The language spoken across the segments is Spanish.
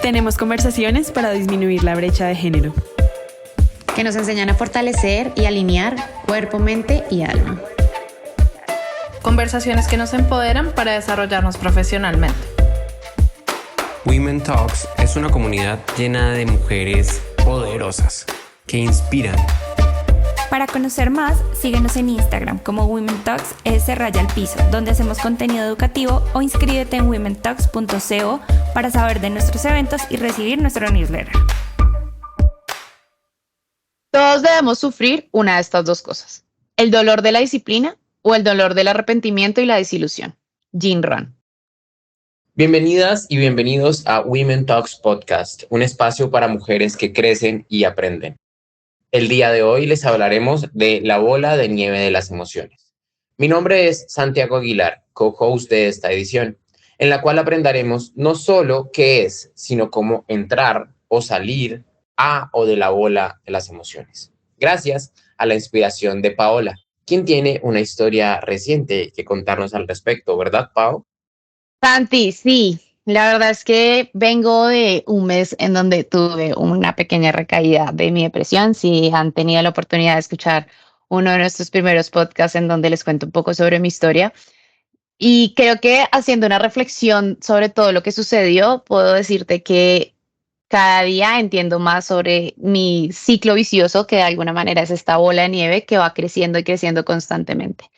Tenemos conversaciones para disminuir la brecha de género, que nos enseñan a fortalecer y alinear cuerpo, mente y alma. Conversaciones que nos empoderan para desarrollarnos profesionalmente. Women Talks es una comunidad llena de mujeres poderosas que inspiran. Para conocer más, síguenos en Instagram como Women Talks _, donde hacemos contenido educativo, o inscríbete en womentalks.co para saber de nuestros eventos y recibir nuestro newsletter. Todos debemos sufrir una de estas dos cosas: el dolor de la disciplina o el dolor del arrepentimiento y la desilusión. Jin Rohn. Bienvenidas y bienvenidos a Women Talks Podcast, un espacio para mujeres que crecen y aprenden. El día de hoy les hablaremos de la bola de nieve de las emociones. Mi nombre es Santiago Aguilar, co-host de esta edición, en la cual aprenderemos no solo qué es, sino cómo entrar o salir a o de la bola de las emociones. Gracias a la inspiración de Paola, quien tiene una historia reciente que contarnos al respecto, ¿verdad, Pao? Santi, sí. La verdad es que vengo de un mes en donde tuve una pequeña recaída de mi depresión. Si han tenido la oportunidad de escuchar uno de nuestros primeros podcasts en donde les cuento un poco sobre mi historia. Y creo que haciendo una reflexión sobre todo lo que sucedió, puedo decirte que cada día entiendo más sobre mi ciclo vicioso, que de alguna manera es esta bola de nieve que va creciendo y creciendo constantemente.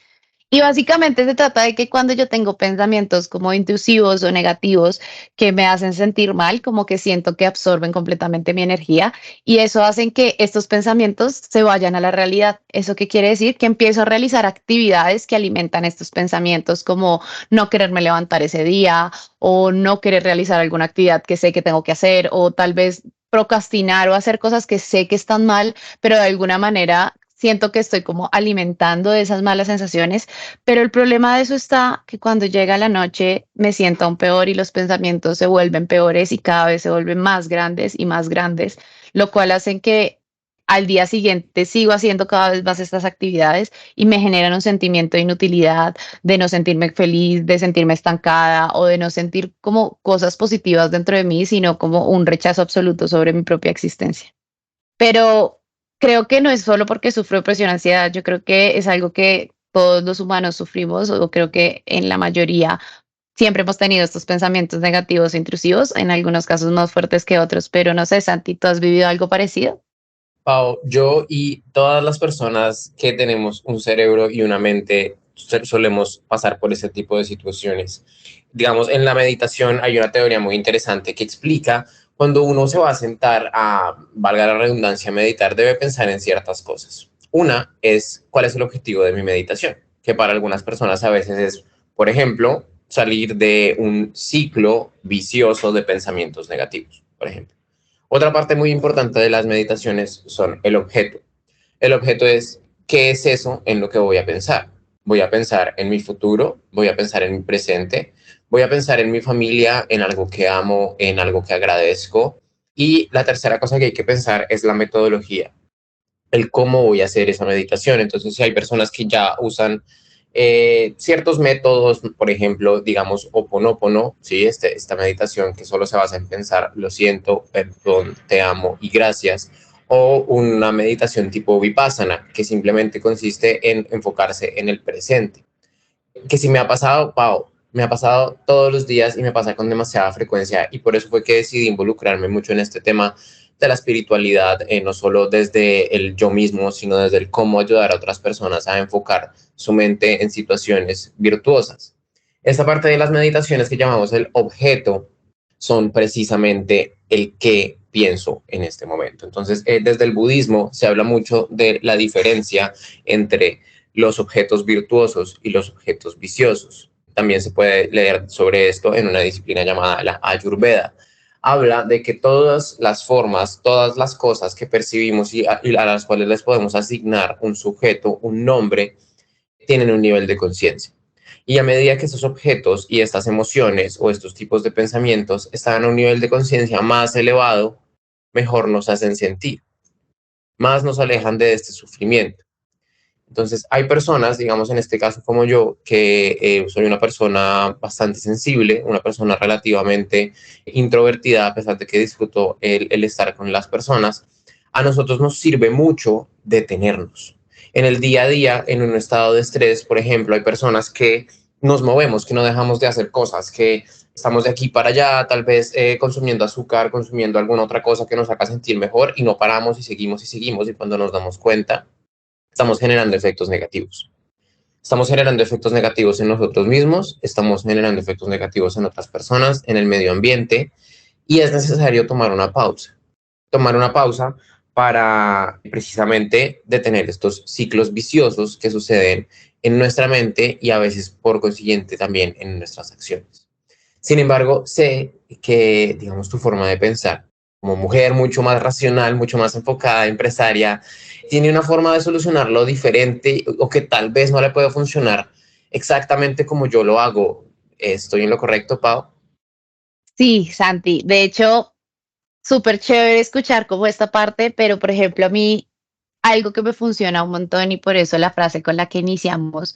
Y básicamente se trata de que cuando yo tengo pensamientos como intrusivos o negativos que me hacen sentir mal, como que siento que absorben completamente mi energía, y eso hace que estos pensamientos se vayan a la realidad. ¿Eso qué quiere decir? Que empiezo a realizar actividades que alimentan estos pensamientos, como no quererme levantar ese día o no querer realizar alguna actividad que sé que tengo que hacer, o tal vez procrastinar o hacer cosas que sé que están mal, pero de alguna manera siento que estoy como alimentando de esas malas sensaciones. Pero el problema de eso está que cuando llega la noche me siento aún peor y los pensamientos se vuelven peores y cada vez se vuelven más grandes, lo cual hacen que al día siguiente sigo haciendo cada vez más estas actividades y me generan un sentimiento de inutilidad, de no sentirme feliz, de sentirme estancada o de no sentir como cosas positivas dentro de mí, sino como un rechazo absoluto sobre mi propia existencia. Pero creo que no es solo porque sufro depresión, ansiedad. Yo creo que es algo que todos los humanos sufrimos, o creo que en la mayoría siempre hemos tenido estos pensamientos negativos e intrusivos, en algunos casos más fuertes que otros. Pero no sé, Santi, ¿tú has vivido algo parecido? Pao, yo y todas las personas que tenemos un cerebro y una mente solemos pasar por ese tipo de situaciones. Digamos, en la meditación hay una teoría muy interesante que explica cuando uno se va a sentar a, valga la redundancia, meditar, debe pensar en ciertas cosas. Una es, ¿cuál es el objetivo de mi meditación? Que para algunas personas a veces es, por ejemplo, salir de un ciclo vicioso de pensamientos negativos, por ejemplo. Otra parte muy importante de las meditaciones son el objeto. El objeto es, ¿qué es eso en lo que voy a pensar? Voy a pensar en mi futuro, voy a pensar en mi presente, voy a pensar en mi familia, en algo que amo, en algo que agradezco. Y la tercera cosa que hay que pensar es la metodología, el cómo voy a hacer esa meditación. Entonces, si hay personas que ya usan ciertos métodos, por ejemplo, digamos, Ho'oponopono, ¿sí? Esta meditación que solo se basa en pensar, lo siento, perdón, te amo y gracias, o una meditación tipo Vipassana, que simplemente consiste en enfocarse en el presente. Que si me ha pasado, Pau, me ha pasado todos los días y me pasa con demasiada frecuencia, y por eso fue que decidí involucrarme mucho en este tema de la espiritualidad, no solo desde el yo mismo, sino desde el cómo ayudar a otras personas a enfocar su mente en situaciones virtuosas. Esta parte de las meditaciones que llamamos el objeto son precisamente el qué pienso en este momento. Entonces, desde el budismo se habla mucho de la diferencia entre los objetos virtuosos y los objetos viciosos. También se puede leer sobre esto en una disciplina llamada la Ayurveda. Habla de que todas las formas, todas las cosas que percibimos y a las cuales les podemos asignar un sujeto, un nombre, tienen un nivel de conciencia. Y a medida que estos objetos y estas emociones o estos tipos de pensamientos están a un nivel de conciencia más elevado, mejor nos hacen sentir, más nos alejan de este sufrimiento. Entonces, hay personas, digamos en este caso como yo, que soy una persona bastante sensible, una persona relativamente introvertida, a pesar de que disfruto el estar con las personas. A nosotros nos sirve mucho detenernos. En el día a día, en un estado de estrés, por ejemplo, hay personas que nos movemos, que no dejamos de hacer cosas, que estamos de aquí para allá, tal vez consumiendo azúcar, consumiendo alguna otra cosa que nos haga sentir mejor y no paramos y seguimos y seguimos, y cuando nos damos cuenta, estamos generando efectos negativos. Estamos generando efectos negativos en nosotros mismos, estamos generando efectos negativos en otras personas, en el medio ambiente, y es necesario tomar una pausa. Tomar una pausa para precisamente detener estos ciclos viciosos que suceden en nuestra mente y a veces por consiguiente también en nuestras acciones. Sin embargo, sé que, digamos, tu forma de pensar como mujer mucho más racional, mucho más enfocada, empresaria, tiene una forma de solucionarlo diferente o que tal vez no le pueda funcionar exactamente como yo lo hago. ¿Estoy en lo correcto, Pau? Sí, Santi. De hecho, súper chévere escuchar como esta parte, pero por ejemplo, a mí algo que me funciona un montón y por eso la frase con la que iniciamos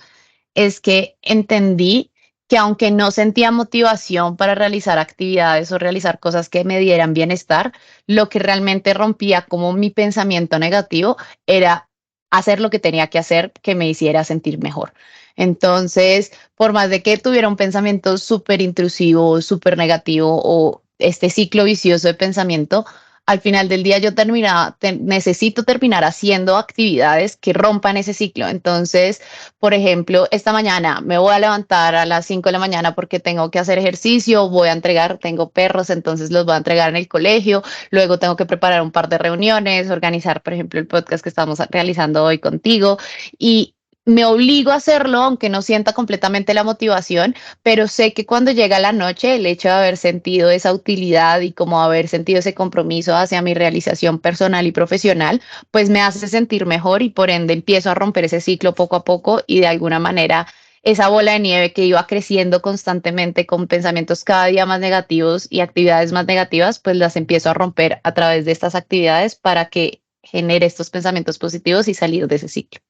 es que entendí que aunque no sentía motivación para realizar actividades o realizar cosas que me dieran bienestar, lo que realmente rompía como mi pensamiento negativo era hacer lo que tenía que hacer que me hiciera sentir mejor. Entonces, por más de que tuviera un pensamiento súper intrusivo, súper negativo o este ciclo vicioso de pensamiento, al final del día yo necesito terminar haciendo actividades que rompan ese ciclo. Entonces, por ejemplo, esta mañana me voy a levantar a las 5 de la mañana porque tengo que hacer ejercicio, tengo perros, entonces los voy a entregar en el colegio, luego tengo que preparar un par de reuniones, organizar, por ejemplo, el podcast que estamos realizando hoy contigo y me obligo a hacerlo, aunque no sienta completamente la motivación, pero sé que cuando llega la noche, el hecho de haber sentido esa utilidad y como haber sentido ese compromiso hacia mi realización personal y profesional, pues me hace sentir mejor y por ende empiezo a romper ese ciclo poco a poco y de alguna manera esa bola de nieve que iba creciendo constantemente con pensamientos cada día más negativos y actividades más negativas, pues las empiezo a romper a través de estas actividades para que genere estos pensamientos positivos y salir de ese ciclo.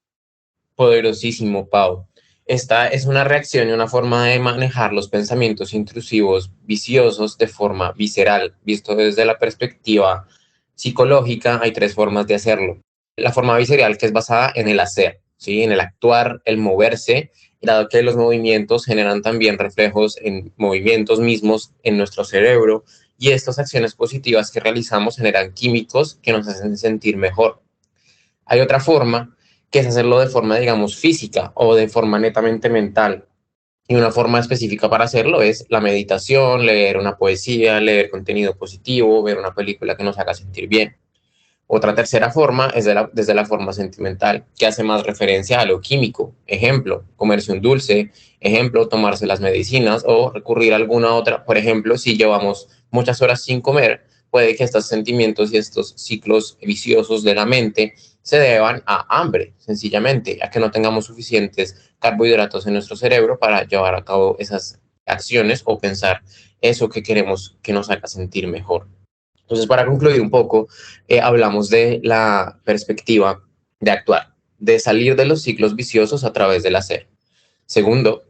Poderosísimo, Pau. Esta es una reacción y una forma de manejar los pensamientos intrusivos, viciosos, de forma visceral. Visto desde la perspectiva psicológica, hay tres formas de hacerlo. La forma visceral, que es basada en el hacer, ¿sí? En el actuar, el moverse, dado que los movimientos generan también reflejos en movimientos mismos en nuestro cerebro, y estas acciones positivas que realizamos generan químicos que nos hacen sentir mejor. Hay otra forma, que es hacerlo de forma, digamos, física o de forma netamente mental. Y una forma específica para hacerlo es la meditación, leer una poesía, leer contenido positivo, ver una película que nos haga sentir bien. Otra tercera forma es desde la forma sentimental, que hace más referencia a lo químico. Ejemplo, comerse un dulce. Ejemplo, tomarse las medicinas o recurrir a alguna otra. Por ejemplo, si llevamos muchas horas sin comer, puede que estos sentimientos y estos ciclos viciosos de la mente se deban a hambre, sencillamente, a que no tengamos suficientes carbohidratos en nuestro cerebro para llevar a cabo esas acciones o pensar eso que queremos que nos haga sentir mejor. Entonces, para concluir un poco, hablamos de la perspectiva de actuar, de salir de los ciclos viciosos a través del hacer. Segundo,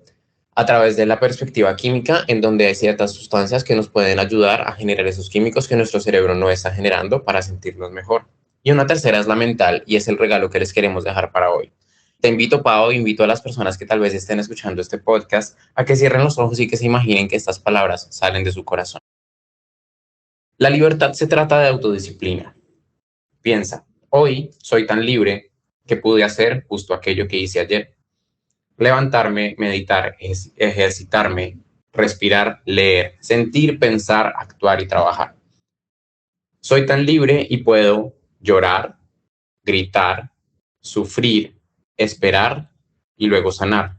a través de la perspectiva química, en donde hay ciertas sustancias que nos pueden ayudar a generar esos químicos que nuestro cerebro no está generando para sentirnos mejor. Y una tercera es la mental, y es el regalo que les queremos dejar para hoy. Te invito, Pau, invito a las personas que tal vez estén escuchando este podcast a que cierren los ojos y que se imaginen que estas palabras salen de su corazón. La libertad se trata de autodisciplina. Piensa, hoy soy tan libre que pude hacer justo aquello que hice ayer. Levantarme, meditar, ejercitarme, respirar, leer, sentir, pensar, actuar y trabajar. Soy tan libre y puedo llorar, gritar, sufrir, esperar y luego sanar.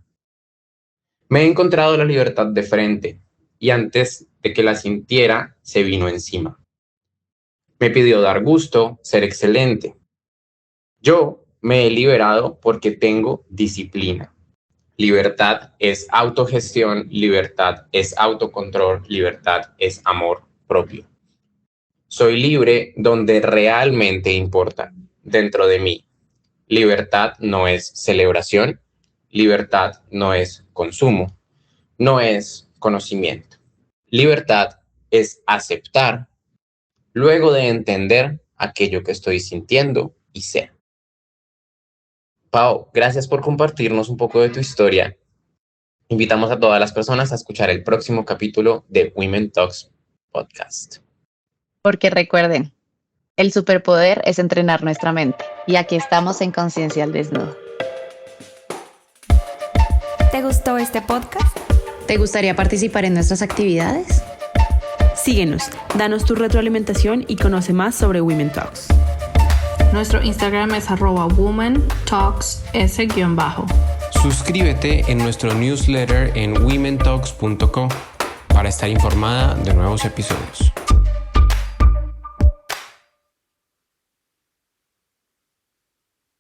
Me he encontrado la libertad de frente y antes de que la sintiera se vino encima. Me pidió dar gusto, ser excelente. Yo me he liberado porque tengo disciplina. Libertad es autogestión, libertad es autocontrol, libertad es amor propio. Soy libre donde realmente importa, dentro de mí. Libertad no es celebración, libertad no es consumo, no es conocimiento. Libertad es aceptar luego de entender aquello que estoy sintiendo y ser. Pau, gracias por compartirnos un poco de tu historia. Invitamos a todas las personas a escuchar el próximo capítulo de Women Talks Podcast. Porque recuerden, el superpoder es entrenar nuestra mente. Y aquí estamos en Conciencia al Desnudo. ¿Te gustó este podcast? ¿Te gustaría participar en nuestras actividades? Síguenos, danos tu retroalimentación y conoce más sobre Women Talks. Nuestro Instagram es @womentalks_s_. Suscríbete en nuestro newsletter en womentalks.co para estar informada de nuevos episodios.